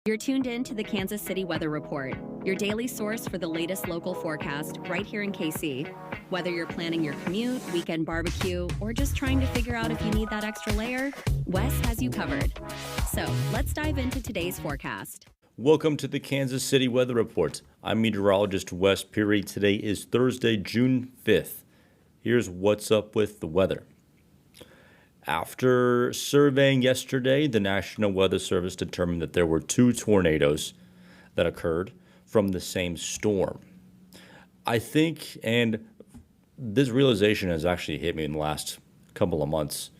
You're tuned in to the Kansas City Weather Report, your daily source for the latest local forecast right here in KC. Whether you're planning your commute, weekend barbecue, or just trying to figure out if you need that extra layer, Wes has you covered. So let's dive into today's forecast. Welcome to the Kansas City Weather Report. I'm meteorologist Wes Peary. Today is Thursday, June 5th. Here's what's up with the weather. After surveying yesterday, the National Weather Service determined that there were 2 tornadoes that occurred from the same storm. I think, and this realization has actually hit me in the last couple of months,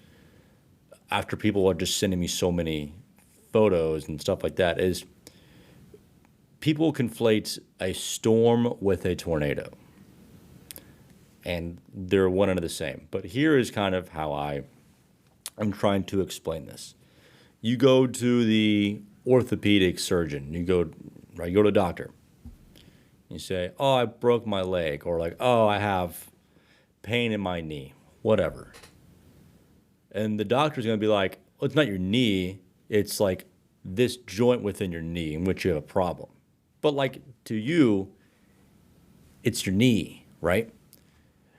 after people are just sending me so many photos and stuff like that, is people conflate a storm with a tornado. And they're one and the same. But here is kind of how I'm trying to explain this. You go to the orthopedic surgeon. You go to a doctor. You say, "Oh, I broke my leg," or like, "Oh, I have pain in my knee," whatever. And the doctor's going to be like, "Well, it's not your knee. It's like this joint within your knee in which you have a problem." But like to you, it's your knee, right?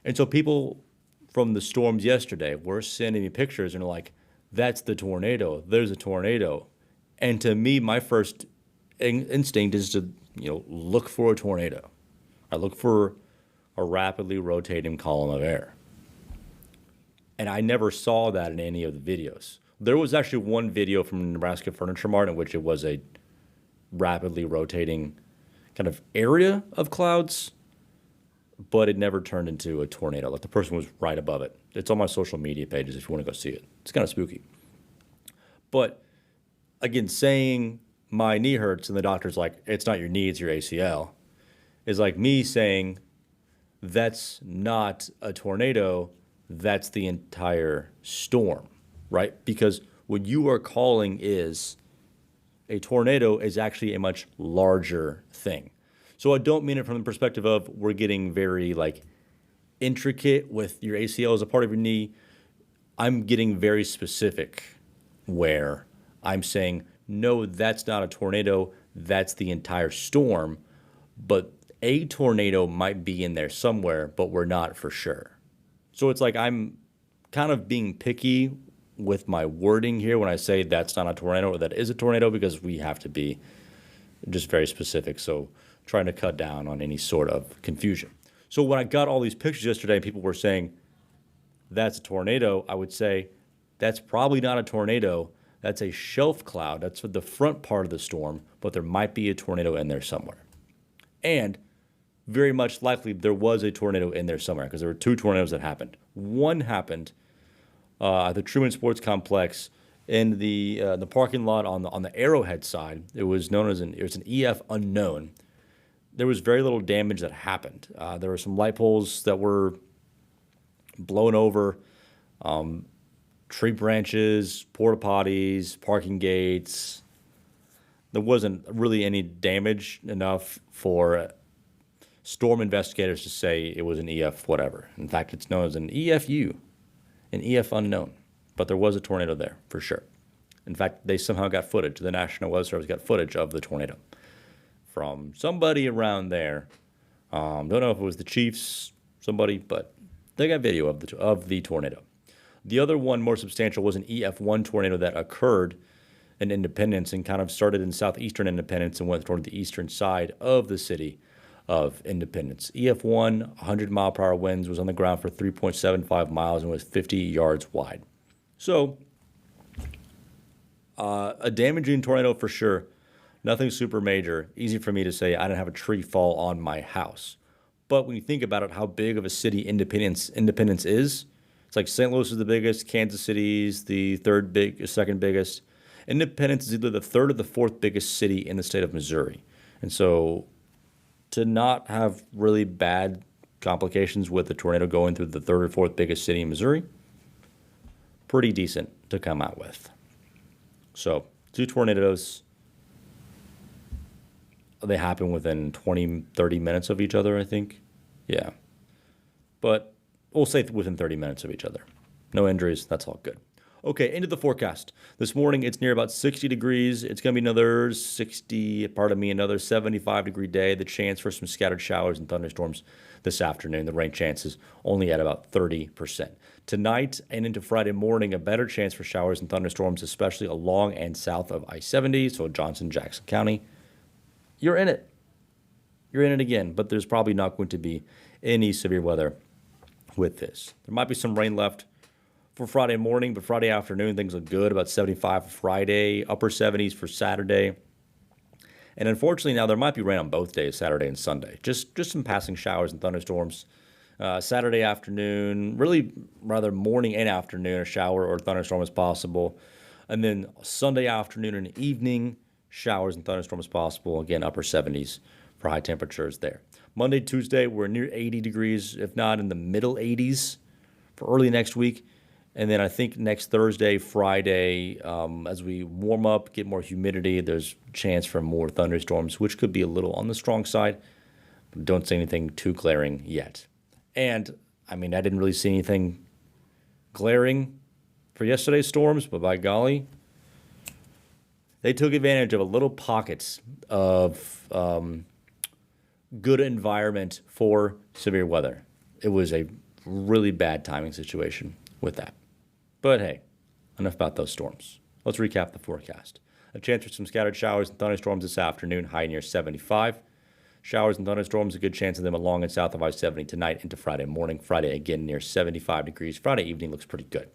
And so people from the storms yesterday were sending me pictures and they're like, "That's the tornado. There's a tornado." And to me, my first instinct is to, look for a tornado. I look for a rapidly rotating column of air. And I never saw that in any of the videos. There was actually one video from Nebraska Furniture Mart in which it was a rapidly rotating kind of area of clouds, but it never turned into a tornado. Like the person was right above it. It's on my social media pages if you want to go see it. It's kind of spooky. But again, saying my knee hurts and the doctor's like, "It's not your knee, it's your ACL," is like me saying that's not a tornado, that's the entire storm, right? Because what you are calling is a tornado is actually a much larger thing. So I don't mean it from the perspective of we're getting very intricate with your ACL as a part of your knee. I'm getting very specific where I'm saying, no, that's not a tornado. That's the entire storm. But a tornado might be in there somewhere, but we're not for sure. So it's like I'm kind of being picky with my wording here when I say that's not a tornado or that is a tornado, because we have to be just very specific. So trying to cut down on any sort of confusion. So when I got all these pictures yesterday and people were saying that's a tornado, I would say that's probably not a tornado. That's a shelf cloud. That's the front part of the storm, but there might be a tornado in there somewhere. And very much likely there was a tornado in there somewhere, because there were 2 tornadoes that happened. One happened at the Truman Sports Complex in the parking lot on the Arrowhead side. It was known as an EF unknown. There was very little damage that happened. There were some light poles that were blown over, tree branches, porta potties, parking gates. There wasn't really any damage enough for storm investigators to say it was an EF whatever. In fact, it's known as an EFU, an EF unknown. But there was a tornado there for sure. In fact, they somehow got footage. The National Weather Service got footage of the tornado from somebody around there. Don't know if it was the Chiefs, somebody, but they got video of the tornado. The other one, more substantial, was an EF1 tornado that occurred in Independence and kind of started in southeastern Independence and went toward the eastern side of the city of Independence. EF1, 100-mile-per-hour winds, was on the ground for 3.75 miles and was 50 yards wide. So, a damaging tornado for sure. Nothing super major. Easy for me to say I didn't have a tree fall on my house. But when you think about it, how big of a city Independence is, it's like St. Louis is the biggest, Kansas City's the second biggest. Independence is either the third or the fourth biggest city in the state of Missouri. And so to not have really bad complications with the tornado going through the third or fourth biggest city in Missouri, pretty decent to come out with. So 2 tornadoes, they happen within 20, 30 minutes of each other, I think. Yeah. But we'll say within 30 minutes of each other. No injuries. That's all good. Okay, into the forecast. This morning, it's near about 60 degrees. It's going to be another 75-degree day. The chance for some scattered showers and thunderstorms this afternoon. The rain chances only at about 30%. Tonight and into Friday morning, a better chance for showers and thunderstorms, especially along and south of I-70, so Johnson, Jackson County. You're in it. You're in it again, but there's probably not going to be any severe weather with this. There might be some rain left for Friday morning, but Friday afternoon, things look good. About 75 for Friday, upper 70s for Saturday. And unfortunately, now there might be rain on both days, Saturday and Sunday. Just some passing showers and thunderstorms. Saturday afternoon, really rather morning and afternoon, a shower or thunderstorm is possible. And then Sunday afternoon and evening, showers and thunderstorms possible. Again, upper 70s for high temperatures there. Monday, Tuesday, we're near 80 degrees, if not in the middle 80s for early next week. And then I think next Thursday, Friday, as we warm up, get more humidity, there's a chance for more thunderstorms, which could be a little on the strong side. But don't say anything too glaring yet. And, I mean, I didn't really see anything glaring for yesterday's storms, but by golly, they took advantage of a little pockets of good environment for severe weather. It was a really bad timing situation with that. But hey, enough about those storms. Let's recap the forecast. A chance for some scattered showers and thunderstorms this afternoon, high near 75. Showers and thunderstorms, a good chance of them along and south of I-70 tonight into Friday morning. Friday again near 75 degrees. Friday evening looks pretty good.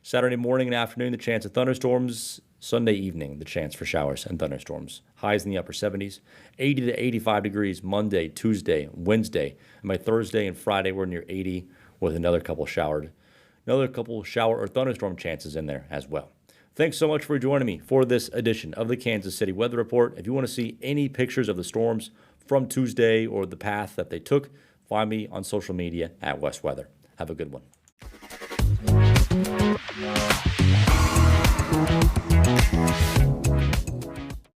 Saturday morning and afternoon, the chance of thunderstorms. Sunday evening, the chance for showers and thunderstorms. Highs in the upper 70s. 80 to 85 degrees Monday, Tuesday, Wednesday. And by Thursday and Friday, we're near 80 with another couple shower or thunderstorm chances in there as well. Thanks so much for joining me for this edition of the Kansas City Weather Report. If you want to see any pictures of the storms from Tuesday or the path that they took, find me on social media at West Weather. Have a good one.